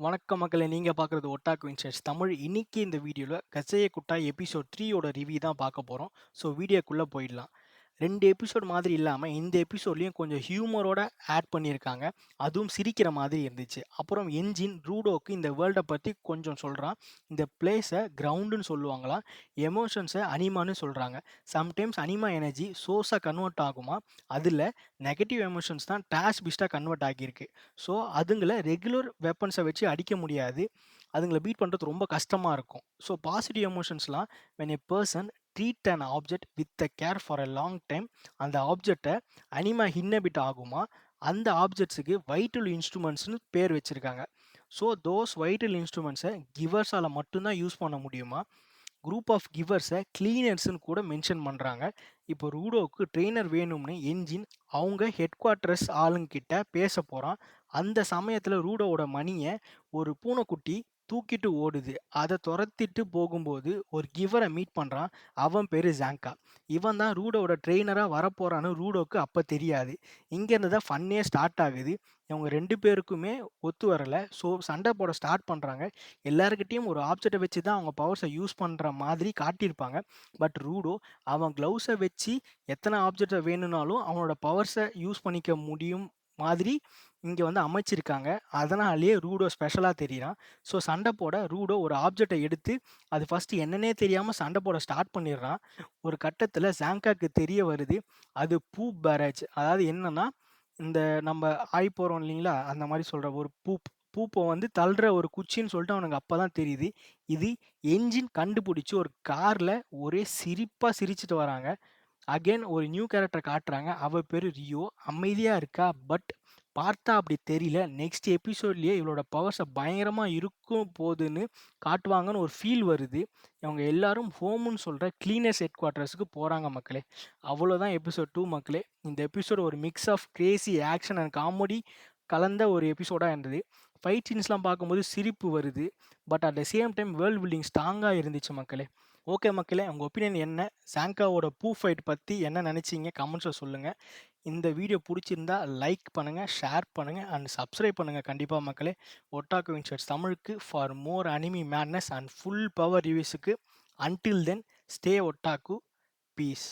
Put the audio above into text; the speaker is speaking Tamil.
வணக்கம் மக்களே! நீங்க பார்க்குறது ஒட்டாக்கு இன்சைட்ஸ் தமிழ். இன்னைக்கு இந்த வீடியோல கசைய குட்டாய் எபிசோட் 3 ஓட ரிவ்யூ தான் பார்க்க போறோம். ஸோ வீடியோக்குள்ள போயிடலாம். 2 எபிசோட் மாதிரி இல்லாம இந்த எபிசோட்லயும் கொஞ்சம் ஹியூமரோட ஆட் பண்ணியிருக்காங்க. அதுவும் சிரிக்கிற மாதிரி இருந்துச்சு. அப்புறம் என்ஜின் ரூடோக்கு இந்த வேர்ல்ட பத்தி கொஞ்சம் சொல்றான். இந்த பிளேஸ கிரவுண்டுன்னு சொல்லுவாங்களாம். எமோஷன்ஸ அனிமான்னு சொல்றாங்க. சம்டைம்ஸ் அனிமா எனர்ஜி சோர்ஸா கன்வெர்ட் ஆகுமா, அதுல நெகட்டிவ் எமோஷன்ஸ் தான் டாஷ் பீஸ்ட்டா கன்வெர்ட் ஆகியிருக்கு. ஸோ அதுங்கள ரெகுலர் வெப்பன்ஸை வச்சு அடிக்க முடியாது. அதுங்கள பீட் பண்ணுறது ரொம்ப கஷ்டமாக இருக்கும். ஸோ பாசிட்டிவ் எமோஷன்ஸ்லாம் when a person treat an object with a care for a long time, அந்த ஆப்ஜெக்டை அனிமா ஹின்னபிட் ஆகுமா, அந்த ஆப்ஜெக்ட்ஸுக்கு வைட்டல் இன்ஸ்ட்ருமெண்ட்ஸ்னு பேர் வச்சுருக்காங்க. ஸோ தோஸ் வைட்டல் இன்ஸ்ட்ருமெண்ட்ஸை கிவர்ஸால் மட்டும்தான் யூஸ் பண்ண முடியுமா. குரூப் ஆஃப் கிவர்ஸை கிளீனர்ஸ்னு கூட மென்ஷன் பண்ணுறாங்க. இப்போ ரூடோவுக்கு ட்ரெயினர் வேணும்னு என்ஜின் அவங்க ஹெட் குவார்ட்டர்ஸ் ஆளுங்கிட்ட பேச போகிறான். அந்த சமயத்தில் ரூடோவோட மணியை ஒரு பூனைக்குட்டி தூக்கிட்டு ஓடுது. அதை துரத்திட்டு போகும்போது ஒரு கிவரை மீட் பண்ணுறான். அவன் பேர் ஜாங்கா. இவன் தான் ரூடோவோட ட்ரெயினராக வரப்போகிறான்னு ரூடோவுக்கு அப்போ தெரியாது. இங்கேருந்து தான் ஃபன்னே ஸ்டார்ட் ஆகுது. இவங்க 2 பேருக்குமே ஒத்து வரலை. ஸோ சண்டை போட ஸ்டார்ட் பண்ணுறாங்க. எல்லாருக்கிட்டேயும் ஒரு ஆப்ஜெக்டை வச்சு தான் அவங்க பவர்ஸை யூஸ் பண்ணுற மாதிரி காட்டியிருப்பாங்க. பட் ரூடோ அவன் க்ளவுஸை வச்சு எத்தனை ஆப்ஜெக்டை வேணும்னாலும் அவனோட பவர்ஸை யூஸ் பண்ணிக்க முடியும் மாதிரி இங்கே வந்து அமைச்சிருக்காங்க. அதனாலேயே ரூடோ ஸ்பெஷலாக தெரியுறான். ஸோ சண்டை போட ரூடோ ஒரு ஆப்ஜெக்டை எடுத்து அது ஃபஸ்ட்டு என்னன்னே தெரியாமல் சண்டை போட ஸ்டார்ட் பண்ணிடுறான். ஒரு கட்டத்தில் ஜாங்காக்கு தெரிய வருது அது பூப் பேரேஜ். அதாவது என்னன்னா, இந்த நம்ம ஆய் போகிறோம் இல்லைங்களா, அந்த மாதிரி சொல்கிற ஒரு பூப்பை வந்து தள்ளுற ஒரு குச்சின்னு சொல்லிட்டு அவனுக்கு அப்போ தான் தெரியுது. இது என்ஜின் கண்டுபிடிச்சி ஒரு காரில் ஒரே சிரிப்பாக சிரிச்சிட்டு வராங்க. அகைன் ஒரு நியூ கேரக்டர் காட்டுறாங்க. அவ பேரு ரியோ. அமைதியா இருக்கா. பட் பார்த்தா அப்படி தெரியல. நெக்ஸ்ட் எபிசோட்லயே இவளோட பவர்ஸ பயங்கரமா இருக்கும் போதுன்னு காட்டுவாங்கன்னு ஒரு ஃபீல் வருது. இவங்க எல்லாரும் ஹோம்னு சொல்ற கிளீனர்ஸ் ஹெட் குவார்ட்டர்ஸ்க்கு போறாங்க மக்களே. அவ்வளோதான் எபிசோட் 2 மக்களே. இந்த எபிசோட் ஒரு mix of crazy action and comedy கலந்த ஒரு எபிசோடா இருந்தது. ஃபைட் சீன்ஸ்லாம் பார்க்கும்போது சிரிப்பு வருது. But at the same time world building ஸ்ட்ராங்கா இருந்துச்சு மக்களே. ஓகே மக்களே, உங்க ஒப்பீனியன் என்ன? சாங்காவோட பூ ஃபைட் பத்தி என்ன நினைச்சீங்க? கமெண்ட்ஸ்ல சொல்லுங்க. இந்த வீடியோ புடிச்சிருந்தா லைக் பண்ணுங்க, ஷேர் பண்ணுங்க அண்ட் சப்ஸ்கிரைப் பண்ணுங்க கண்டிப்பா மக்களே. ஒட்டாக்கு இன்சைட்ஸ் தமிழுக்கு for more anime madness and full power ரிவ்யூஸுக்கு. Until then stay otaku. Piece.